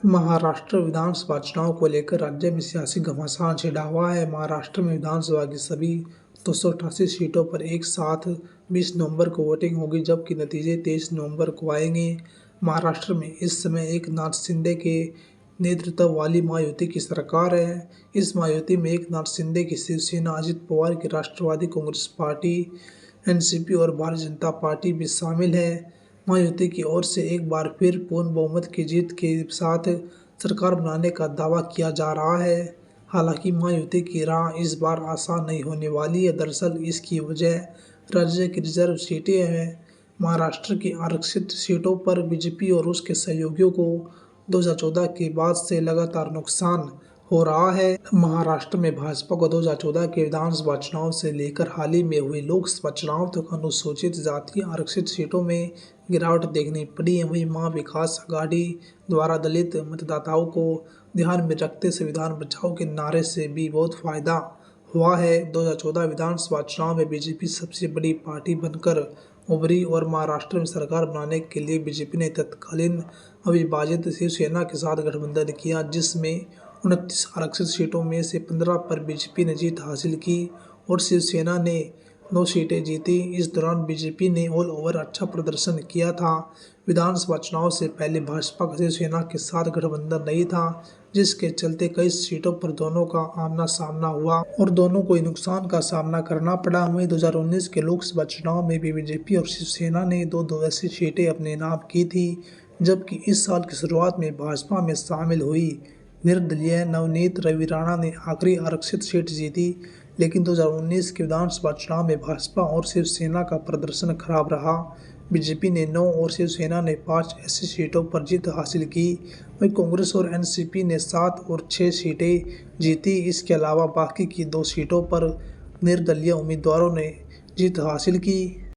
महाराष्ट्र विधानसभा चुनाव को लेकर राज्य में सियासी घमासान छिड़ा हुआ है। महाराष्ट्र में विधानसभा की सभी 288 सीटों पर एक साथ 20 नवंबर को वोटिंग होगी, जबकि नतीजे 23 नवंबर को आएंगे। महाराष्ट्र में इस समय एकनाथ शिंदे के नेतृत्व वाली महायुति की सरकार है। इस महायुति में एकनाथ शिंदे की शिवसेना, अजित पवार की राष्ट्रवादी कांग्रेस पार्टी, एनसीपी और भारतीय जनता पार्टी भी शामिल है। महायुति की ओर से एक बार फिर पूर्ण बहुमत की जीत के साथ सरकार बनाने का दावा किया जा रहा है। हालांकि महायुति की राह इस बार आसान नहीं होने वाली है। दरअसल इसकी वजह राज्य की रिजर्व सीटें हैं। महाराष्ट्र की आरक्षित सीटों पर बीजेपी और उसके सहयोगियों को 2014 के बाद से लगातार नुकसान हो रहा है। महाराष्ट्र में भाजपा को 2014 के विधानसभा चुनाव से लेकर हाल ही में हुए लोकसभा चुनाव तक अनुसूचित जाति आरक्षित सीटों में गिरावट देखनी पड़ी है। वहीं महाविकास आघाड़ी द्वारा दलित मतदाताओं को ध्यान में रखते संविधान बचाओ के नारे से भी बहुत फायदा हुआ है। 2014 विधानसभा चुनाव में बीजेपी सबसे बड़ी पार्टी बनकर उभरी और महाराष्ट्र में सरकार बनाने के लिए बीजेपी ने तत्कालीन अविभाजित शिवसेना के साथ गठबंधन किया, जिसमें 29 आरक्षित सीटों में से 15 पर बीजेपी ने जीत हासिल की और शिवसेना ने 9 सीटें जीती। इस दौरान बीजेपी ने ऑल ओवर अच्छा प्रदर्शन किया था। विधानसभा चुनाव से पहले भाजपा का शिवसेना के साथ गठबंधन नहीं था, जिसके चलते कई सीटों पर दोनों का आमना सामना हुआ और दोनों को नुकसान का सामना करना पड़ा। वहीं 2019 के लोकसभा चुनाव में भी बीजेपी और शिवसेना ने दो ऐसी सीटें अपने नाम की थी, जबकि इस साल की शुरुआत में भाजपा में शामिल हुई निर्दलीय नवनीत रवि राणा ने आखिरी आरक्षित सीट जीती। लेकिन 2019 के विधानसभा चुनाव में भाजपा और शिवसेना का प्रदर्शन खराब रहा। बीजेपी ने 9 और शिवसेना ने 5 ऐसी सीटों पर जीत हासिल की। वहीं कांग्रेस और एनसीपी ने 7 और 6 सीटें जीती। इसके अलावा बाकी की 2 सीटों पर निर्दलीय उम्मीदवारों ने जीत हासिल की।